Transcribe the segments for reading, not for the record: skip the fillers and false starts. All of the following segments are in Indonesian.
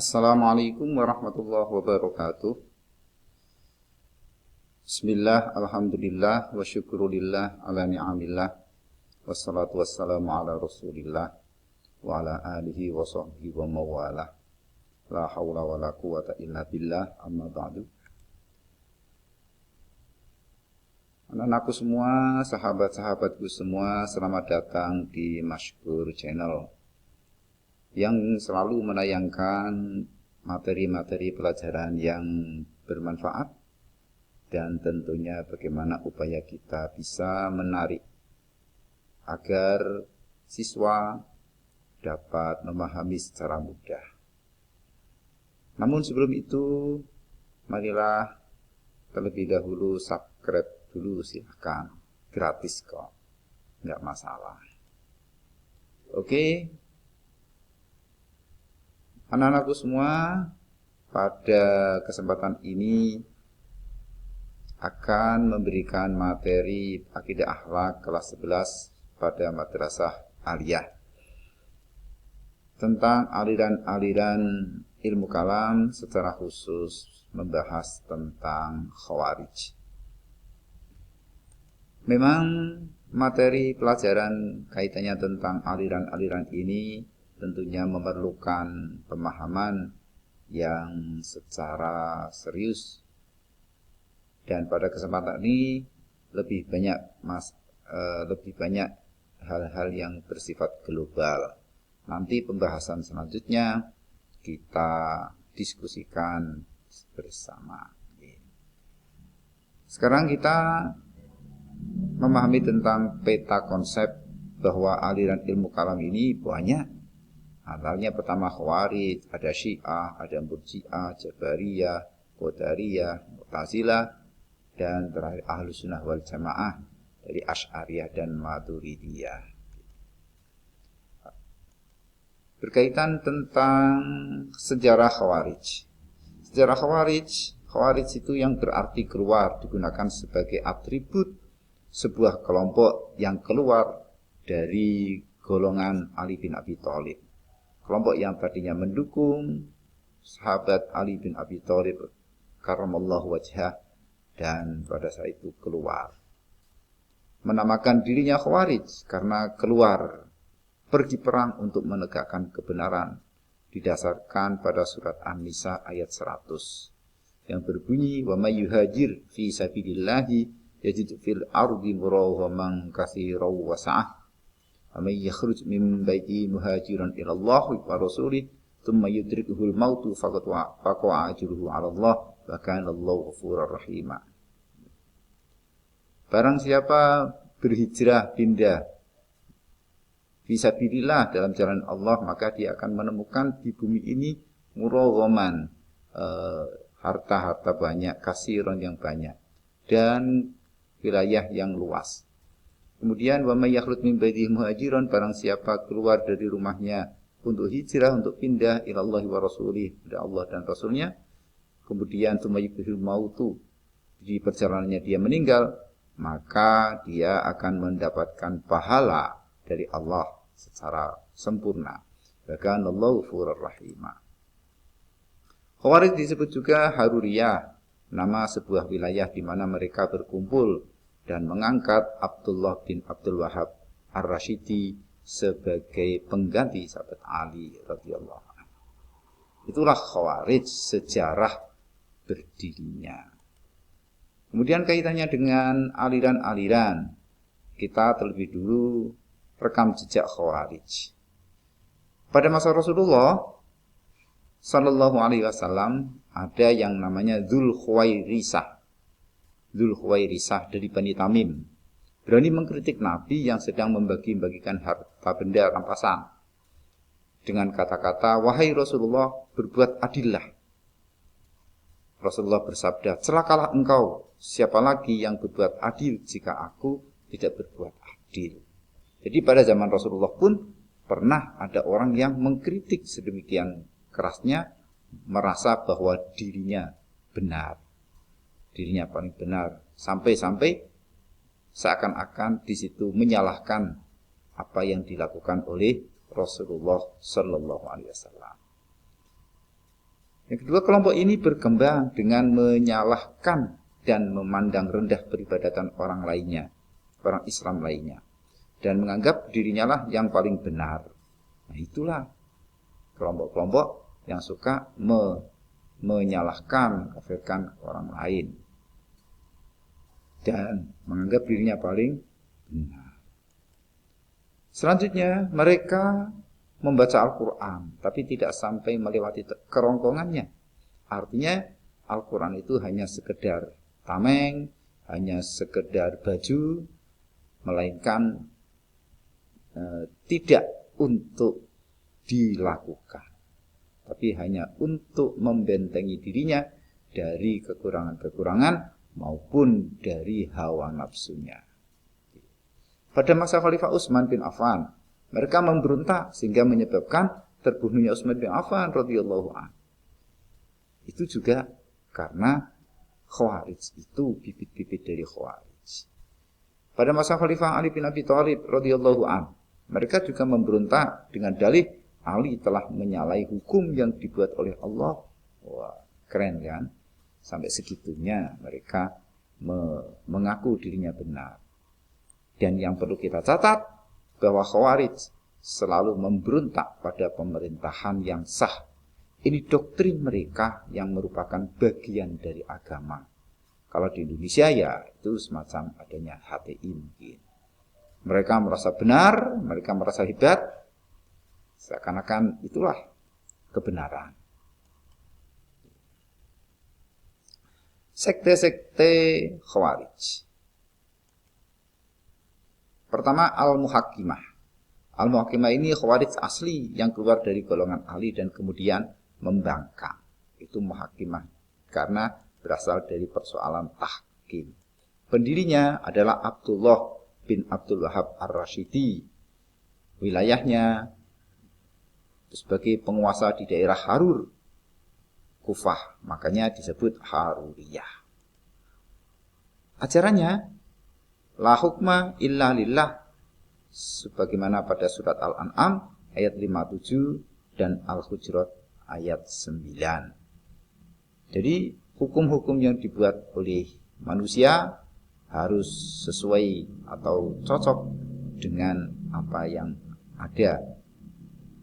Assalamualaikum warahmatullahi wabarakatuh. Bismillah, alhamdulillah, wa syukurillah ala ni'amillah. Wassalatu wassalamu ala rasulillah wa ala alihi wa sahbihi wa mawalah. La hawla wa la quwata illa billah, amma ba'du. Anak-anakku semua, sahabat-sahabatku semua, selamat datang di Mashkur Channel yang selalu menayangkan materi-materi pelajaran yang bermanfaat dan tentunya bagaimana upaya kita bisa menarik agar siswa dapat memahami secara mudah. Namun sebelum itu, marilah terlebih dahulu subscribe dulu, silahkan, gratis kok, nggak masalah. Oke. Anak-anakku semua, pada kesempatan ini akan memberikan materi Akidah Akhlak kelas 11 pada Madrasah Aliyah tentang aliran-aliran ilmu kalam, secara khusus membahas tentang Khawarij. Memang materi pelajaran kaitannya tentang aliran-aliran ini tentunya memerlukan pemahaman yang secara serius, dan pada kesempatan ini lebih banyak hal-hal yang bersifat global. Nanti pembahasan selanjutnya kita diskusikan bersama. Sekarang kita memahami tentang peta konsep bahwa aliran ilmu kalam ini banyak. Antaranya pertama Khawarij, ada Syiah, ada Murji'ah, Jabariyah, Qadariyah, Mu'tazilah, dan terakhir Ahlus Sunnah wal Jamaah dari Asy'ariyah dan Maturidiyah. Berkaitan tentang sejarah Khawarij. Sejarah Khawarij itu yang berarti keluar, digunakan sebagai atribut sebuah kelompok yang keluar dari golongan Ali bin Abi Thalib. Kelompok yang tadinya mendukung sahabat Ali bin Abi Thalib karramallahu wajhah, dan pada saat itu keluar. Menamakan dirinya Khawarij karena keluar pergi perang untuk menegakkan kebenaran, didasarkan pada surat An-Nisa ayat 100 yang berbunyi, wa may yuhajir fi sabilillahi yajid fil ardi muraghamaman katsiran wa sa'ah. Amman yakhruj min baiti muhajiran ila Allah wa rasulih thumma yudrikuhul mautu faqad waqa'a ajruhu 'ala Allah wa kana Allahu ghafurur rahim. Barang siapa berhijrah pindah fisabilillah dalam jalan Allah, maka dia akan menemukan di bumi ini muraghaman, harta-harta banyak, kasiron yang banyak, dan wilayah yang luas. Kemudian wa may yakhruj min baitihi muhajiran, barang siapa keluar dari rumahnya untuk hijrah, untuk pindah ilallahi wa rasulih, kepada Allah dan Rasulnya, kemudian tumayyibul mautu, di perjalanannya dia meninggal, maka dia akan mendapatkan pahala dari Allah secara sempurna. Bahkan Allahu ghafurur rahim. Khawarij disebut juga Haruriyah, nama sebuah wilayah di mana mereka berkumpul dan mengangkat Abdullah bin Abdul Wahab Ar-Rasyidi sebagai pengganti sahabat Ali radhiyallahu anhu. Itulah Khawarij, sejarah berdirinya. Kemudian kaitannya dengan aliran-aliran, kita terlebih dulu rekam jejak Khawarij. Pada masa Rasulullah sallallahu alaihi wasallam ada yang namanya Dzul Khuwairisah dari Bani Tamim, berani mengkritik Nabi yang sedang membagi-bagikan harta benda rampasan dengan kata-kata, wahai Rasulullah, berbuat adillah. Rasulullah bersabda, celakalah engkau, siapa lagi yang berbuat adil jika aku tidak berbuat adil. Jadi pada zaman Rasulullah pun pernah ada orang yang mengkritik sedemikian kerasnya, merasa bahwa dirinya benar, dirinya paling benar, sampai-sampai seakan-akan di situ menyalahkan apa yang dilakukan oleh Rasulullah Sallallahu Alaihi Wasallam. Yang kedua, kelompok ini berkembang dengan menyalahkan dan memandang rendah peribadatan orang lainnya, orang Islam lainnya, dan menganggap dirinya lah yang paling benar. Nah, itulah kelompok-kelompok yang suka menyalahkan, kafirkan orang lain dan menganggap dirinya paling benar. Selanjutnya, mereka membaca Al-Quran, tapi tidak sampai melewati kerongkongannya. Artinya, Al-Quran itu hanya sekedar tameng, hanya sekedar baju, melainkan tidak untuk dilakukan, tapi hanya untuk membentengi dirinya dari kekurangan-kekurangan maupun dari hawa nafsunya. Pada masa Khalifah Utsman bin Affan, mereka memberontak sehingga menyebabkan terbunuhnya Utsman bin Affan radhiyallahu anhu. Itu juga karena Khawarij itu bibit-bibit dari Khawarij. Pada masa Khalifah Ali bin Abi Thalib radhiyallahu anhu, mereka juga memberontak dengan dalih Ali telah menyalahi hukum yang dibuat oleh Allah. Wah, keren kan? Sampai segitunya mereka mengaku dirinya benar. Dan yang perlu kita catat, bahwa Khawarij selalu memberontak pada pemerintahan yang sah. Ini doktrin mereka yang merupakan bagian dari agama. Kalau di Indonesia ya itu semacam adanya HTI mungkin. Mereka merasa benar, mereka merasa hebat, seakan-akan itulah kebenaran. Sekte-sekte Khawarij. Pertama, Al-Muhakkimah. Al-Muhakkimah ini Khawarij asli yang keluar dari golongan Ali dan kemudian membangkang. Itu Muhakkimah karena berasal dari persoalan tahkim. Pendirinya adalah Abdullah bin Abdul Wahab Ar-Rashidi. Wilayahnya sebagai penguasa di daerah Harur, Kufah, makanya disebut Haruriyah. Ajarannya la hukma illa lillah, sebagaimana pada surat Al-An'am ayat 57 dan Al-Hujurat ayat 9. Jadi hukum-hukum yang dibuat oleh manusia harus sesuai atau cocok dengan apa yang ada.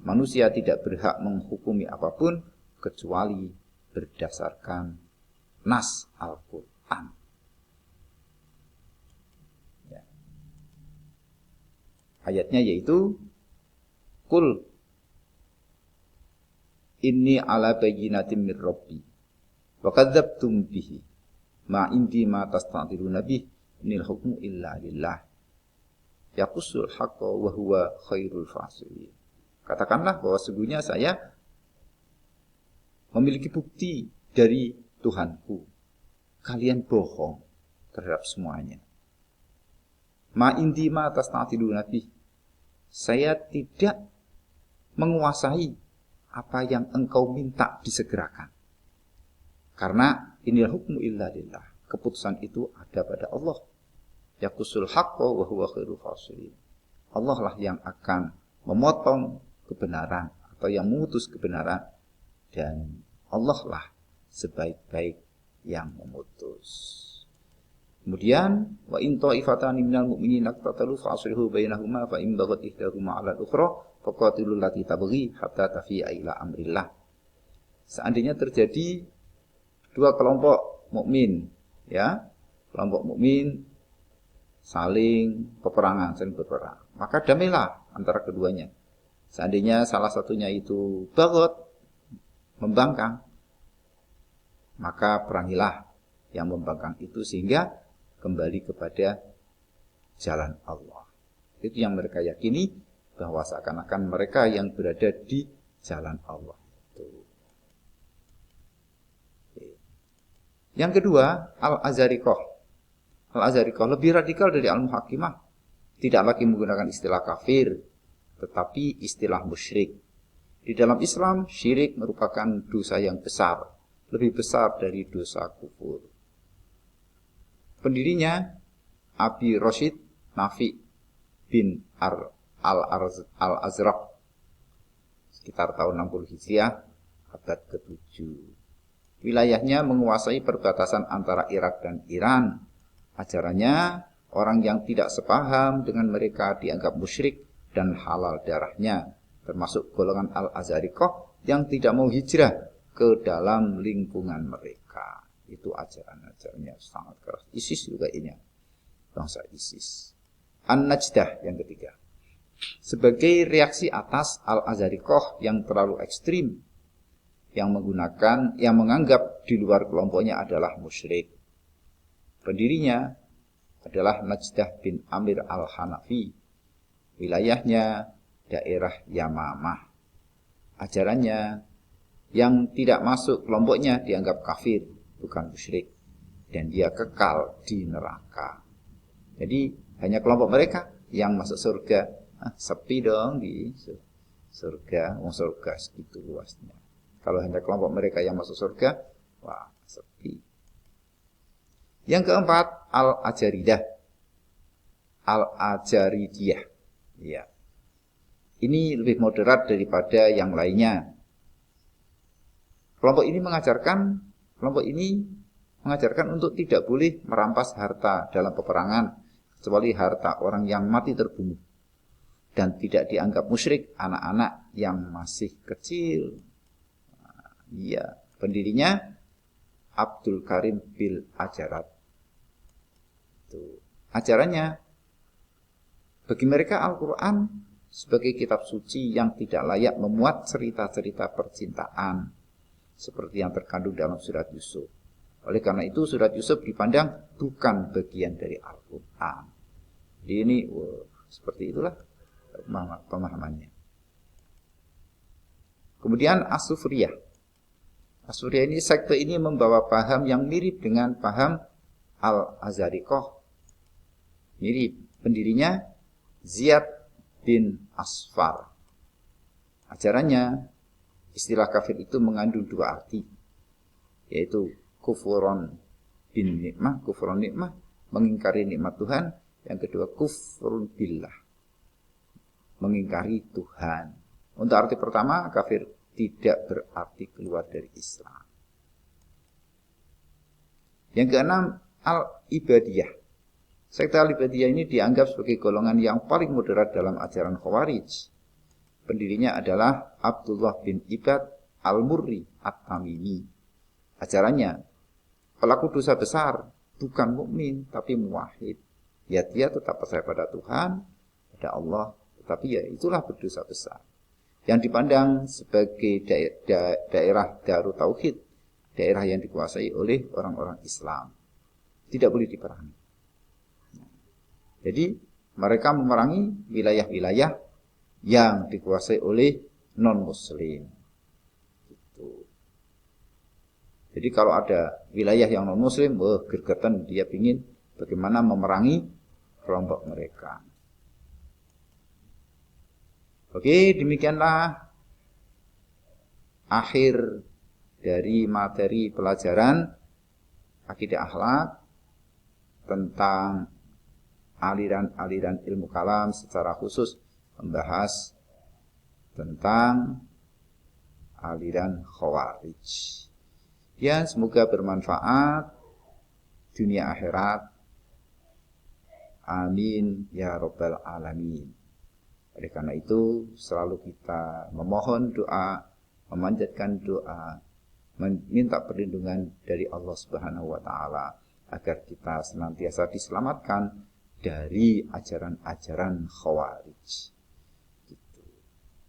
Manusia tidak berhak menghukumi apapun kecuali berdasarkan nas Al-Quran. Ayatnya yaitu Qul inni ala bayyinatin min rabbi wa kadzdzabtum bihi ma indi ma tasta'tiluna bih inil hukmu illa lillah yaqussul haqqo wa huwa khairul fasilin. Katakanlah bahwa sesungguhnya saya memiliki bukti dari Tuhanku. Kalian bohong terhadap semuanya. Ma indi ma tasta'tiluna bih, saya tidak menguasai apa yang engkau minta disegerakan. Karena inil hukmu illa lillah, keputusan itu ada pada Allah. Yaqusul haqqo wa huwa khairul fasilin. Allah lah yang akan memotong kebenaran atau yang memutus kebenaran, dan Allah lah sebaik-baik yang memutus. Kemudian wa in ta'ifatani minal mu'minina iqtatalu fa'aslihu bainahuma fa in baghat ihdahuma 'ala al-ukhra faqatilul lati tabghi hatta tafi'a ila amrillah. Seandainya terjadi dua kelompok mukmin, ya, kelompok mukmin saling berperang, maka damailah antara keduanya. Seandainya salah satunya itu baghat, membangkang, maka perangilah yang membangkang itu sehingga kembali kepada jalan Allah. Itu yang mereka yakini, bahwa seakan-akan mereka yang berada di jalan Allah. Yang kedua, Al-Azharikoh. Al-Azharikoh lebih radikal dari Al-Muhakkimah. Tidak lagi menggunakan istilah kafir, tetapi istilah musyrik. Di dalam Islam, syirik merupakan dosa yang besar, lebih besar dari dosa kufur. Pendirinya Abi Rashid Nafi bin Al-Azraq sekitar tahun 60 Hijriah, abad ke-7. wilayahnya menguasai perbatasan antara Irak dan Iran. Ajarannya, orang yang tidak sepaham dengan mereka dianggap musyrik dan halal darahnya, termasuk golongan Al-Azharikoh yang tidak mau hijrah ke dalam lingkungan mereka. Itu ajaran-ajarannya sangat keras. ISIS juga ini, bangsa ISIS. An-Najdah yang ketiga. Sebagai reaksi atas Al-Azharikoh yang terlalu ekstrim, yang menganggap di luar kelompoknya adalah musyrik. Pendirinya adalah Najdah bin Amir al-Hanafi. Wilayahnya daerah Yamamah. Ajarannya, yang tidak masuk kelompoknya dianggap kafir, bukan musyrik, dan dia kekal di neraka. Jadi hanya kelompok mereka yang masuk surga. Sepi dong di surga, surga segitu luasnya. Kalau hanya kelompok mereka yang masuk surga, wah sepi. Yang keempat, Al-Ajaridah. Al-Ajaridiyah. Ya. Ini lebih moderat daripada yang lainnya. Kelompok ini mengajarkan untuk tidak boleh merampas harta dalam peperangan, kecuali harta orang yang mati terbunuh. Dan tidak dianggap musyrik anak-anak yang masih kecil. Iya, pendirinya Abdul Karim bil Ajarat. Itu ajarannya, bagi mereka Al-Quran sebagai kitab suci yang tidak layak memuat cerita-cerita percintaan seperti yang terkandung dalam surat Yusuf. Oleh karena itu surat Yusuf dipandang bukan bagian dari Al-Quran. Jadi ini seperti itulah pemahamannya. Kemudian As-Sufriyah. As-Sufriyah ini, sekte ini membawa paham yang mirip dengan paham Al-Azharikoh. Mirip. Pendirinya Ziyad bin Asfar. Ajarannya, istilah kafir itu mengandung dua arti, yaitu kufurun bin nikmah, kufurun nikmah, mengingkari nikmat Tuhan. Yang kedua, kufrun billah, mengingkari Tuhan. Untuk arti pertama, kafir tidak berarti keluar dari Islam. Yang keenam, Al-Ibadiyah. Sekte Al-Ibadiyah ini dianggap sebagai golongan yang paling moderat dalam ajaran Khawarij. Pendirinya adalah Abdullah bin Ibad Al-Murri At-Tamimi. Ajarannya, pelaku dosa besar bukan mukmin tapi muwahhid. Ya, dia tetap percaya pada Tuhan, pada Allah, tetapi ya itulah berdosa besar. Yang dipandang sebagai daerah Darut Tauhid, daerah yang dikuasai oleh orang-orang Islam. Tidak boleh diperangi. Jadi mereka memerangi wilayah-wilayah yang dikuasai oleh non-muslim. Jadi kalau ada wilayah yang non-muslim, gergetan dia ingin bagaimana memerangi kelompok mereka. Oke, demikianlah akhir dari materi pelajaran akidah akhlak tentang aliran-aliran ilmu kalam, secara khusus membahas tentang aliran Khawarij. Ya, semoga bermanfaat dunia akhirat. Amin ya rabbal alamin. Oleh karena itu selalu kita memohon doa, memanjatkan doa, meminta perlindungan dari Allah Subhanahu wa taala agar kita senantiasa diselamatkan dari ajaran-ajaran Khawarij. Gitu.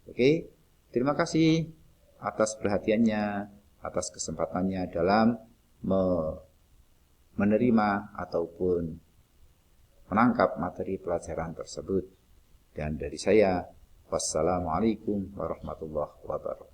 Oke, terima kasih atas perhatiannya, atas kesempatannya dalam menerima ataupun menangkap materi pelajaran tersebut. Dan dari saya, wassalamualaikum warahmatullahi wabarakatuh.